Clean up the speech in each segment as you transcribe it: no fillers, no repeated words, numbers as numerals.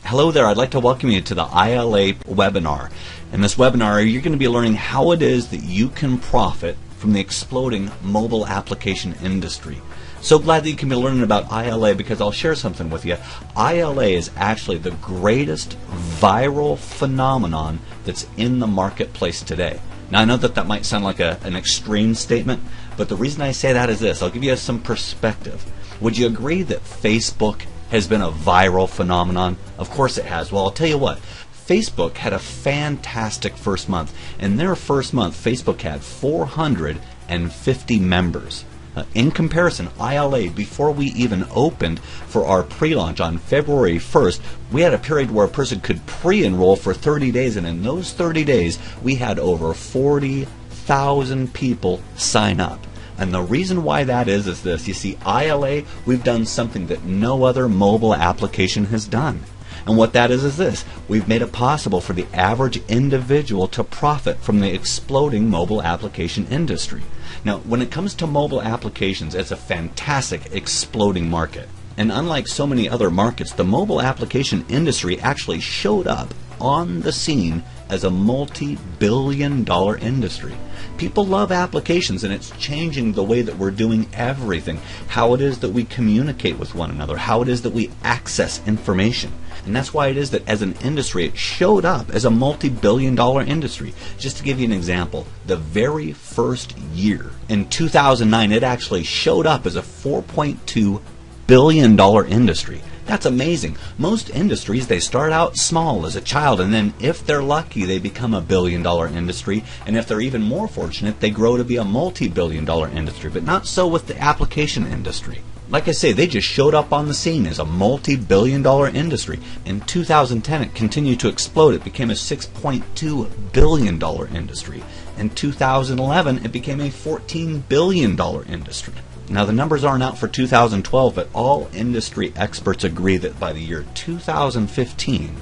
Hello there, I'd like to welcome you to the iLA webinar. In this webinar, you're going to be learning how it is that you can profit from the exploding mobile application industry. So glad that you can be learning about iLA because I'll share something with you. iLA is actually the greatest viral phenomenon that's in the marketplace today. Now I know that might sound like an extreme statement, but the reason I say that is this. I'll give you some perspective. Would you agree that Facebook has been a viral phenomenon? Of course it has. Well, I'll tell you what. Facebook had a fantastic first month. In their first month, Facebook had 450 members. In comparison, iLA, before we even opened for our pre-launch on February 1st, we had a period where a person could pre-enroll for 30 days, and in those 30 days, we had over 40,000 people sign up. And the reason why that is this. You see, iLA, we've done something that no other mobile application has done. And what that is this. We've made it possible for the average individual to profit from the exploding mobile application industry. Now, when it comes to mobile applications, it's a fantastic exploding market. And unlike so many other markets, the mobile application industry actually showed up on the scene as a multi-billion-dollar industry. People love applications, and it's changing the way that we're doing everything, how it is that we communicate with one another, how it is that we access information. And that's why it is that as an industry, it showed up as a multi-billion-dollar industry. Just to give you an example, the very first year, in 2009, it actually showed up as a $4.2 billion industry. That's amazing. Most industries, they start out small as a child, and then if they're lucky, they become a billion-dollar industry, and if they're even more fortunate, they grow to be a multi-billion-dollar industry, but not so with the application industry. Like I say, they just showed up on the scene as a multi-billion-dollar industry. In 2010, it continued to explode. It became a $6.2 billion industry. In 2011, it became a $14 billion industry. Now, the numbers aren't out for 2012, but all industry experts agree that by the year 2015,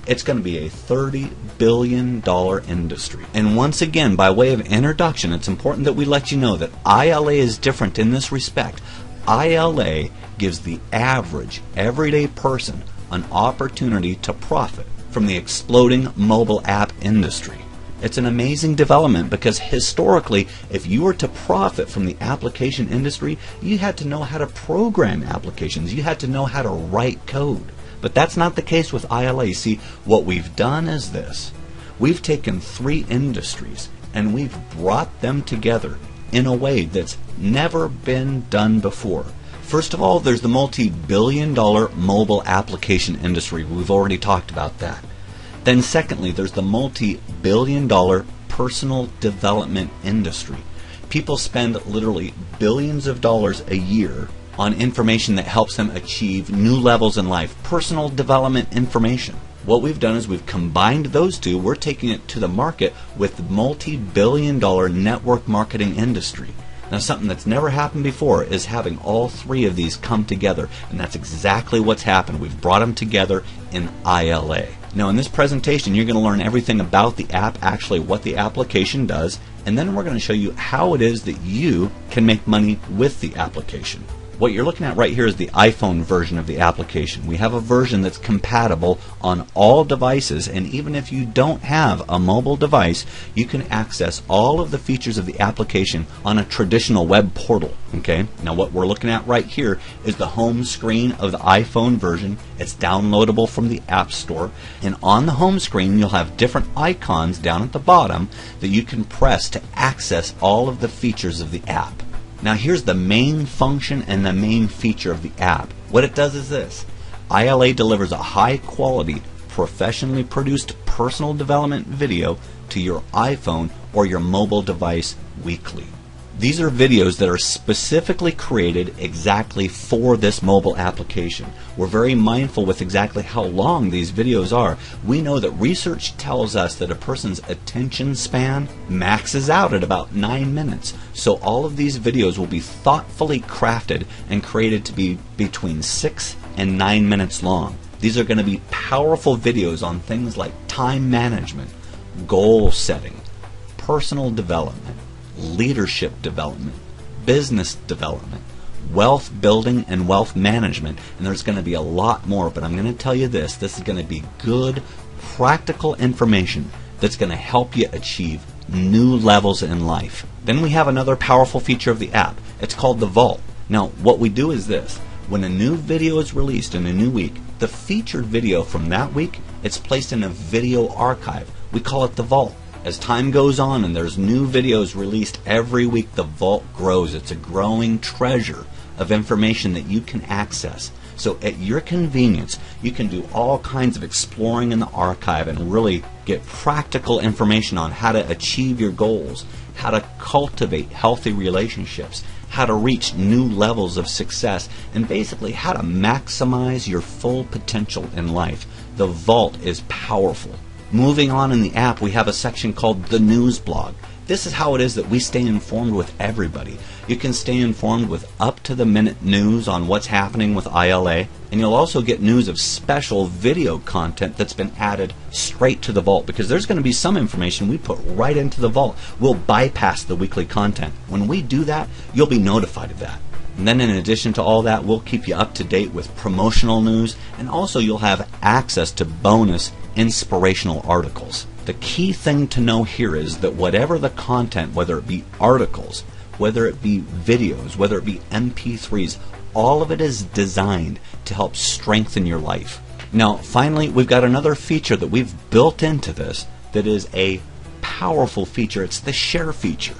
it's going to be a $30 billion industry. And once again, by way of introduction, it's important that we let you know that iLA is different in this respect. iLA gives the average, everyday person an opportunity to profit from the exploding mobile app industry. It's an amazing development because historically, if you were to profit from the application industry, you had to know how to program applications. You had to know how to write code. But that's not the case with iLA. You see, what we've done is this. We've taken three industries and we've brought them together in a way that's never been done before. First of all, there's the multi-billion-dollar mobile application industry. We've already talked about that. Then secondly, there's the multi-billion-dollar personal development industry. People spend literally billions of dollars a year on information that helps them achieve new levels in life, personal development information. What we've done is we've combined those two. We're taking it to the market with the multi-billion-dollar network marketing industry. Now, something that's never happened before is having all three of these come together, and that's exactly what's happened. We've brought them together in iLA. Now, in this presentation, you're going to learn everything about the app, actually what the application does, and then we're going to show you how it is that you can make money with the application. What you're looking at right here is the iPhone version of the application. We have a version that's compatible on all devices, and even if you don't have a mobile device, you can access all of the features of the application on a traditional web portal. Okay? Now what we're looking at right here is the home screen of the iPhone version. It's downloadable from the App Store, and on the home screen you'll have different icons down at the bottom that you can press to access all of the features of the app. Now here's the main function and the main feature of the app. What it does is this. iLA delivers a high quality, professionally produced personal development video to your iPhone or your mobile device weekly. These are videos that are specifically created exactly for this mobile application. We're very mindful with exactly how long these videos are. We know that research tells us that a person's attention span maxes out at about 9 minutes. So all of these videos will be thoughtfully crafted and created to be between 6 and 9 minutes long. These are going to be powerful videos on things like time management, goal setting, personal development, leadership development, business development, wealth building and wealth management, and there's going to be a lot more, but I'm going to tell you this is going to be good, practical information that's going to help you achieve new levels in life. Then we have another powerful feature of the app. It's called the Vault. Now, what we do is this. When a new video is released in a new week, the featured video from that week, it's placed in a video archive. We call it the Vault. As time goes on and there's new videos released every week, the Vault grows. It's a growing treasure of information that you can access. So at your convenience, you can do all kinds of exploring in the archive and really get practical information on how to achieve your goals, how to cultivate healthy relationships, how to reach new levels of success, and basically how to maximize your full potential in life. The Vault is powerful. Moving on in the app, we have a section called the News Blog. This is how it is that we stay informed with everybody. You can stay informed with up-to-the-minute news on what's happening with iLA, and you'll also get news of special video content that's been added straight to the Vault, because there's going to be some information we put right into the Vault. We'll bypass the weekly content. When we do that, you'll be notified of that. And then in addition to all that, we'll keep you up to date with promotional news, and also you'll have access to bonus inspirational articles. The key thing to know here is that whatever the content, whether it be articles, whether it be videos, whether it be MP3s, all of it is designed to help strengthen your life. Now, finally, we've got another feature that we've built into this that is a powerful feature. It's the share feature.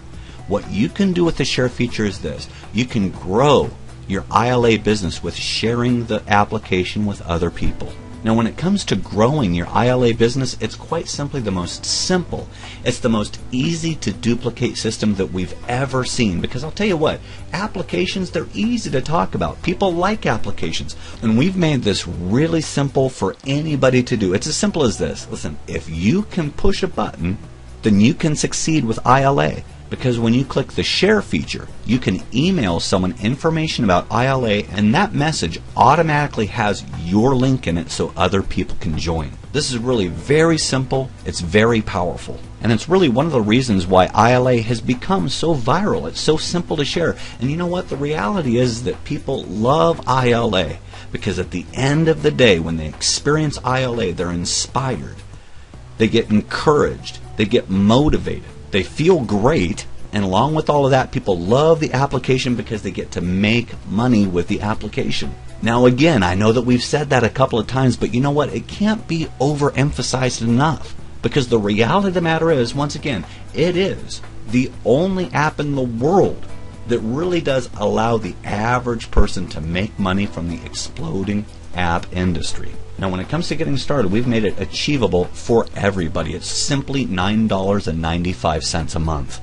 What you can do with the share feature is this. You can grow your iLA business with sharing the application with other people. Now, when it comes to growing your iLA business, it's quite simply the most simple. It's the most easy to duplicate system that we've ever seen, because I'll tell you what, applications, they're easy to talk about. People like applications, and we've made this really simple for anybody to do. It's as simple as this. Listen, if you can push a button, then you can succeed with iLA. Because when you click the share feature, you can email someone information about iLA, and that message automatically has your link in it so other people can join. This is really very simple, it's very powerful, and it's really one of the reasons why iLA has become so viral. It's so simple to share. And you know what? The reality is that people love iLA because at the end of the day, when they experience iLA, they're inspired, they get encouraged, they get motivated. They feel great, and along with all of that, people love the application because they get to make money with the application. Now again, I know that we've said that a couple of times, but you know what? It can't be overemphasized enough, because the reality of the matter is, once again, it is the only app in the world that really does allow the average person to make money from the exploding app industry. Now, when it comes to getting started, we've made it achievable for everybody. It's simply $9.95 a month.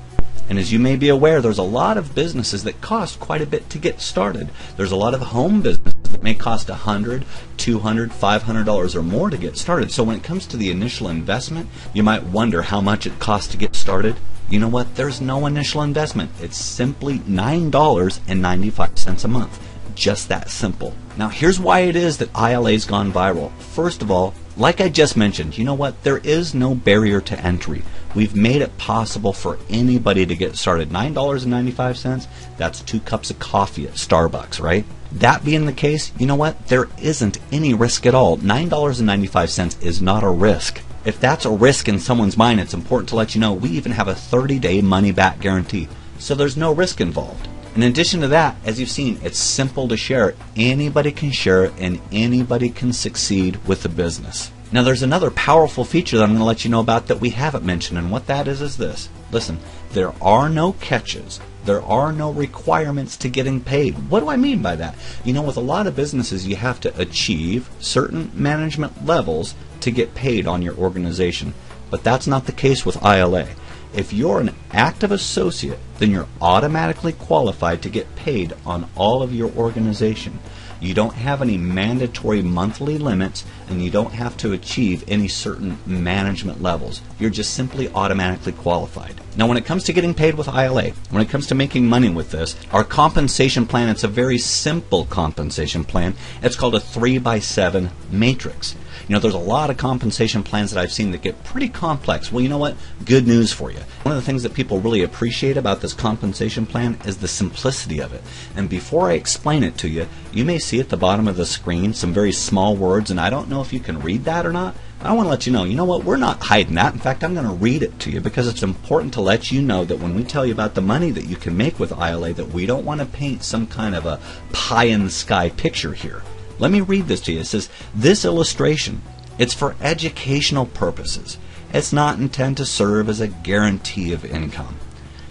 And as you may be aware, there's a lot of businesses that cost quite a bit to get started. There's a lot of home businesses that may cost $100, $200, $500 or more to get started. So when it comes to the initial investment, you might wonder how much it costs to get started. You know what? There's no initial investment. It's simply $9.95 a month. Just that simple. Now, here's why it is that iLA's gone viral. First of all, like I just mentioned, you know what? There is no barrier to entry. We've made it possible for anybody to get started. $9.95, that's 2 cups of coffee at Starbucks, right? That being the case, you know what? There isn't any risk at all. $9.95 is not a risk. If that's a risk in someone's mind, it's important to let you know we even have a 30-day money-back guarantee. So there's no risk involved. In addition to that, as you've seen, it's simple to share. Anybody can share it, and anybody can succeed with the business. Now, there's another powerful feature that I'm going to let you know about that we haven't mentioned, and what that is this. Listen, there are no catches. There are no requirements to getting paid. What do I mean by that? You know, with a lot of businesses, you have to achieve certain management levels to get paid on your organization. But that's not the case with iLA. If you're an active associate, then you're automatically qualified to get paid on all of your organization. You don't have any mandatory monthly limits, and you don't have to achieve any certain management levels. You're just simply automatically qualified. Now, when it comes to getting paid with iLA, when it comes to making money with this, our compensation plan, it's a very simple compensation plan. It's called a 3x7 matrix. You know, there's a lot of compensation plans that I've seen that get pretty complex. Well, you know what? Good news for you. One of the things that people really appreciate about this compensation plan is the simplicity of it. And before I explain it to you, you may see at the bottom of the screen some very small words, and I don't know if you can read that or not. I want to let you know what? We're not hiding that. In fact, I'm going to read it to you because it's important to let you know that when we tell you about the money that you can make with iLA, that we don't want to paint some kind of a pie-in-the-sky picture here. Let me read this to you. It says, this illustration, it's for educational purposes. It's not intended to serve as a guarantee of income.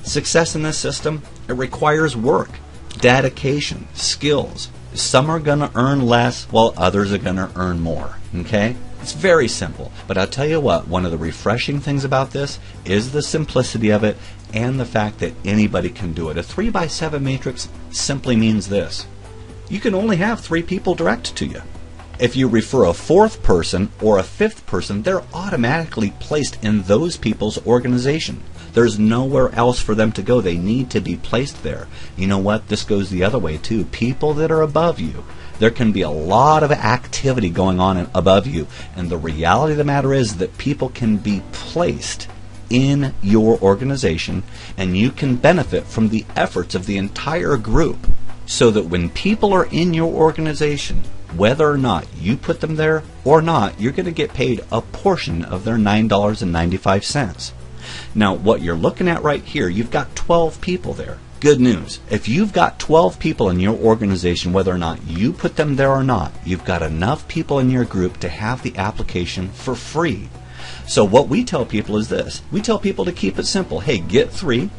Success in this system, it requires work, dedication, skills. Some are going to earn less while others are going to earn more. Okay? It's very simple, but I'll tell you what, one of the refreshing things about this is the simplicity of it and the fact that anybody can do it. A 3x7 matrix simply means this. You can only have 3 people direct to you. If you refer a 4th person or a 5th person, they're automatically placed in those people's organization. There's nowhere else for them to go. They need to be placed there. You know what? This goes the other way too. People that are above you, there can be a lot of activity going on above you, and the reality of the matter is that people can be placed in your organization, and you can benefit from the efforts of the entire group, so that when people are in your organization, whether or not you put them there or not, you're going to get paid a portion of their $9.95. Now, what you're looking at right here, you've got 12 people there. Good news. If you've got 12 people in your organization, whether or not you put them there or not, you've got enough people in your group to have the application for free. So what we tell people is this. We tell people to keep it simple. Hey, get 3,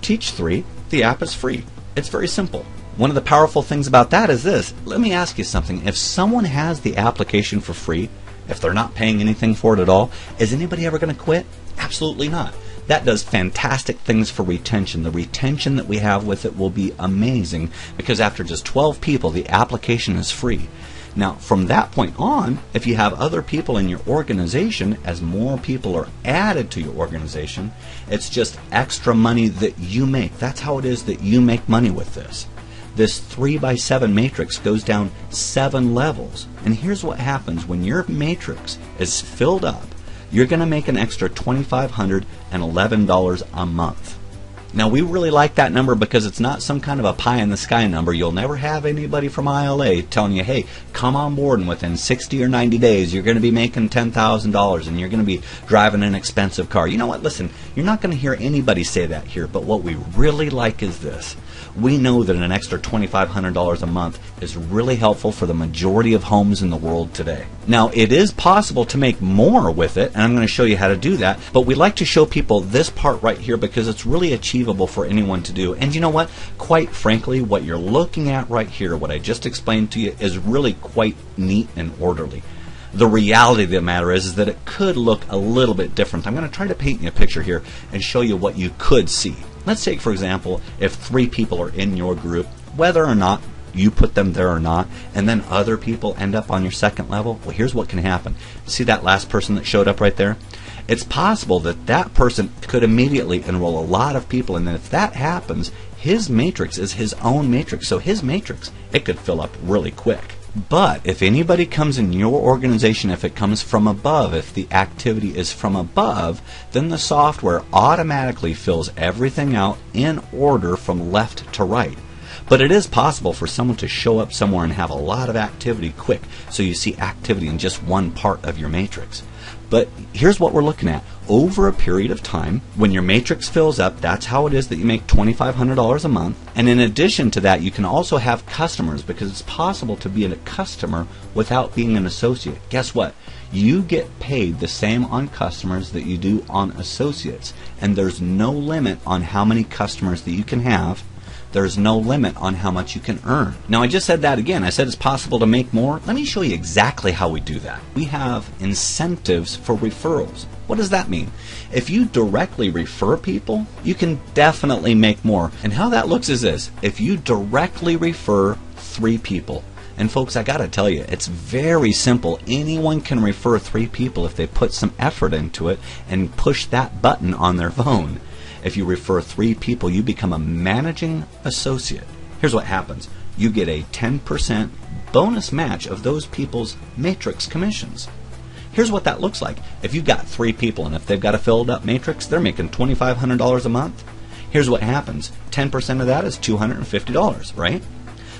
teach 3, the app is free. It's very simple. One of the powerful things about that is this. Let me ask you something. If someone has the application for free, if they're not paying anything for it at all, is anybody ever going to quit? Absolutely not. That does fantastic things for retention. The retention that we have with it will be amazing because after just 12 people, the application is free. Now, from that point on, if you have other people in your organization, as more people are added to your organization, it's just extra money that you make. That's how it is that you make money with this. This 3x7 matrix goes down 7 levels. And here's what happens when your matrix is filled up. You're going to make an extra $2,511 a month. Now, we really like that number because it's not some kind of a pie-in-the-sky number. You'll never have anybody from iLA telling you, hey, come on board and within 60 or 90 days, you're going to be making $10,000 and you're going to be driving an expensive car. You know what? Listen, you're not going to hear anybody say that here, but what we really like is this. We know that an extra $2,500 a month is really helpful for the majority of homes in the world today. Now, it is possible to make more with it, and I'm going to show you how to do that, but we like to show people this part right here because it's really achievable for anyone to do. And you know what? Quite frankly, what you're looking at right here, what I just explained to you, is really quite neat and orderly. The reality of the matter is that it could look a little bit different. I'm going to try to paint you a picture here and show you what you could see. Let's take, for example, if 3 people are in your group, whether or not you put them there or not, and then other people end up on your second level, well, here's what can happen. See that last person that showed up right there? It's possible that that person could immediately enroll a lot of people, and then if that happens, his matrix is his own matrix. So his matrix, it could fill up really quick. But if anybody comes in your organization, if it comes from above, if the activity is from above, then the software automatically fills everything out in order from left to right. But it is possible for someone to show up somewhere and have a lot of activity quick, so you see activity in just one part of your matrix. But here's what we're looking at. Over a period of time, when your matrix fills up, that's how it is that you make $2,500 a month. And in addition to that, you can also have customers, because it's possible to be a customer without being an associate. Guess what? You get paid the same on customers that you do on associates. And there's no limit on how many customers that you can have. There's no limit on how much you can earn. Now, I just said that again. I said it's possible to make more. Let me show you exactly how we do that. We have incentives for referrals. What does that mean? If you directly refer people, you can definitely make more. And how that looks is this. If you directly refer 3 people, and folks, I gotta tell you, it's very simple. Anyone can refer 3 people if they put some effort into it and push that button on their phone. If you refer 3 people, you become a managing associate. Here's what happens. You get a 10% bonus match of those people's matrix commissions. Here's what that looks like. If you've got 3 people and if they've got a filled up matrix, they're making $2,500 a month. Here's what happens. 10% of that is $250, right?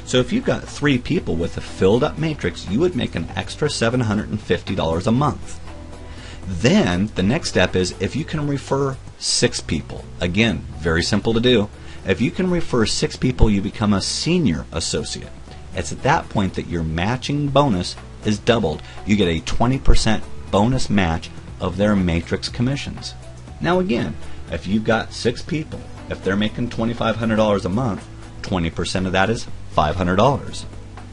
So if you've got 3 people with a filled up matrix, you would make an extra $750 a month. Then the next step is if you can refer 6 people. Again, very simple to do. If you can refer 6 people, you become a senior associate. It's at that point that your matching bonus is doubled. You get a 20% bonus match of their matrix commissions. Now again, if you've got 6 people, if they're making $2,500 a month, 20% of that is $500.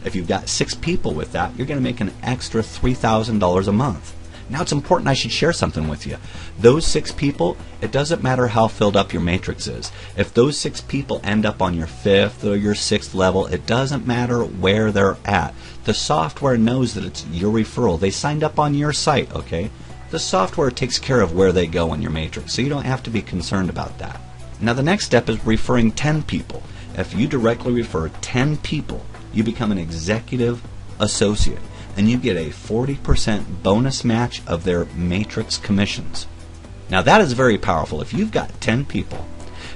If you've got 6 people with that, you're going to make an extra $3,000 a month. Now it's important I should share something with you. Those 6 people, it doesn't matter how filled up your matrix is. If those 6 people end up on your 5th or your 6th level, it doesn't matter where they're at. The software knows that it's your referral. They signed up on your site, okay? The software takes care of where they go in your matrix, so you don't have to be concerned about that. Now the next step is referring 10 people. If you directly refer 10 people, you become an executive associate, and you get a 40% bonus match of their matrix commissions. Now that is very powerful. If you've got 10 people,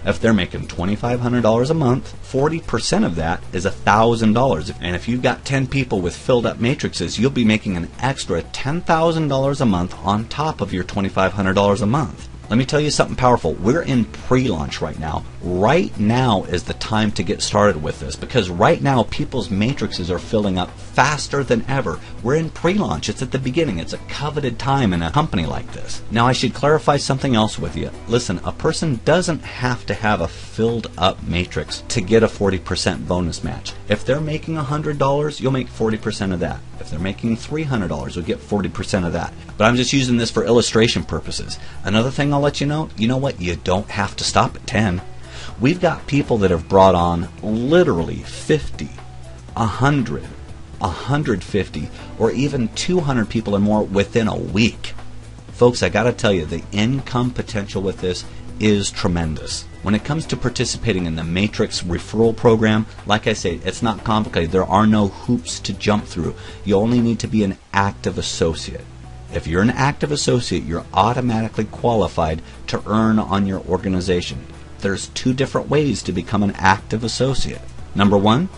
if they're making $2,500 a month, 40% of that is $1,000. And if you've got 10 people with filled up matrices, you'll be making an extra $10,000 a month on top of your $2,500 a month. Let me tell you something powerful. We're in pre-launch right now. Right now is the time to get started with this, because right now people's matrices are filling up faster than ever. We're in pre-launch. It's at the beginning. It's a coveted time in a company like this. Now I should clarify something else with you. Listen, a person doesn't have to have a filled up matrix to get a 40% bonus match. If they're making $100, you'll make 40% of that. If they're making $300, you'll get 40% of that. But I'm just using this for illustration purposes. Another thing I'll let you know what? You don't have to stop at 10. We've got people that have brought on literally 50, 100, 150, or even 200 people and more within a week. Folks, I got to tell you, the income potential with this is tremendous. When it comes to participating in the Matrix referral program, like I say, it's not complicated. There are no hoops to jump through. You only need to be an active associate. If you're an active associate, you're automatically qualified to earn on your organization. There's 2 different ways to become an active associate. Number 1,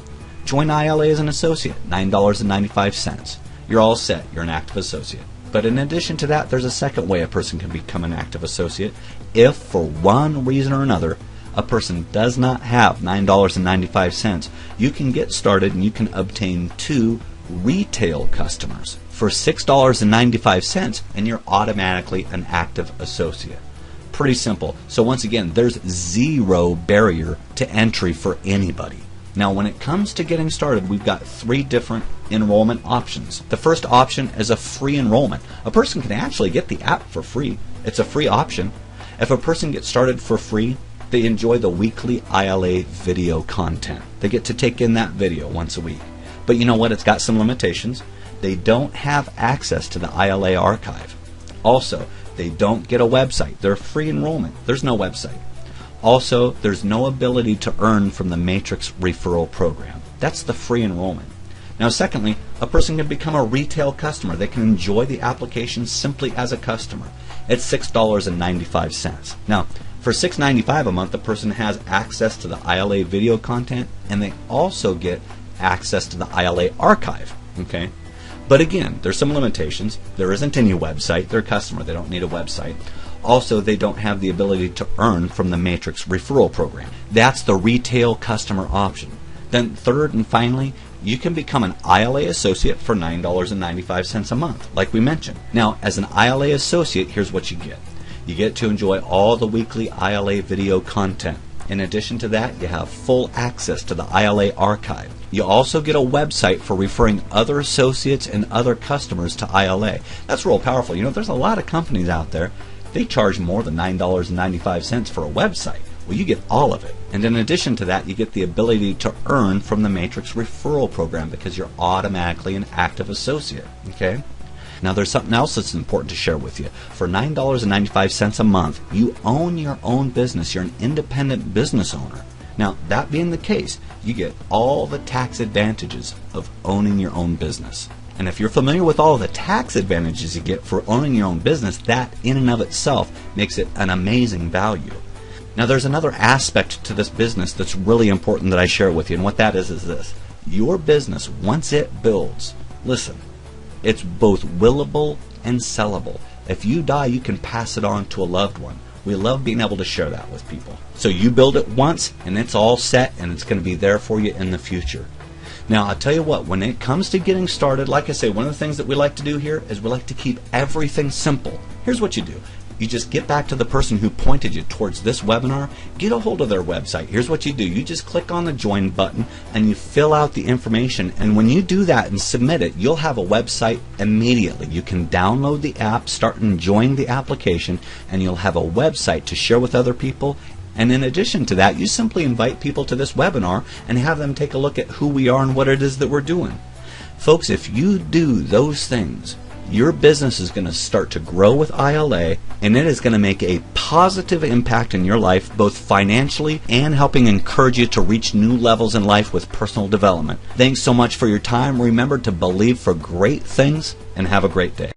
join iLA as an associate, $9.95. You're all set. You're an active associate. But in addition to that, there's a second way a person can become an active associate. If for one reason or another a person does not have $9.95, you can get started and you can obtain 2 retail customers for $6.95, and you're automatically an active associate. Pretty simple. So once again, there's 0 barrier to entry for anybody. Now when it comes to getting started, we've got 3 different enrollment options. The first option is a free enrollment. A person can actually get the app for free. It's a free option. If a person gets started for free, they enjoy the weekly iLA video content. They get to take in that video once a week. But you know what? It's got some limitations. They don't have access to the iLA archive. Also, they don't get a website. They're free enrollment. There's no website. Also, there's no ability to earn from the Matrix referral program. That's the free enrollment. Now, secondly, a person can become a retail customer. They can enjoy the application simply as a customer. It's $6.95. Now, for $6.95 a month, the person has access to the iLA video content, and they also get access to the iLA archive. Okay? But again, there's some limitations. There isn't any website. They're a customer. They don't need a website. Also, they don't have the ability to earn from the Matrix referral program. That's the retail customer option. Then third and finally, you can become an iLA associate for $9.95 a month, like we mentioned. Now, as an iLA associate, here's what you get. You get to enjoy all the weekly iLA video content. In addition to that, you have full access to the iLA archive. You also get a website for referring other associates and other customers to iLA. That's real powerful. You know, there's a lot of companies out there, they charge more than $9.95 for a website. Well, you get all of it. And in addition to that, you get the ability to earn from the Matrix referral program because you're automatically an active associate. Okay? Now, there's something else that's important to share with you. For $9.95 a month, you own your own business. You're an independent business owner. Now, that being the case, you get all the tax advantages of owning your own business. And if you're familiar with all the tax advantages you get for owning your own business, that in and of itself makes it an amazing value. Now there's another aspect to this business that's really important that I share with you, and what that is this. Your business, once it builds, listen, it's both willable and sellable. If you die, you can pass it on to a loved one. We love being able to share that with people. So you build it once and it's all set and it's going to be there for you in the future. Now I'll tell you what, when it comes to getting started, like I say, one of the things that we like to do here is we like to keep everything simple. Here's what you do. You just get back to the person who pointed you towards this webinar, get a hold of their website. Here's what you do. You just click on the join button and you fill out the information, and when you do that and submit it, you'll have a website immediately. You can download the app, start enjoying the application, and you'll have a website to share with other people. And in addition to that, you simply invite people to this webinar and have them take a look at who we are and what it is that we're doing. Folks, if you do those things, your business is going to start to grow with iLA, and it is going to make a positive impact in your life, both financially and helping encourage you to reach new levels in life with personal development. Thanks so much for your time. Remember to believe for great things, and have a great day.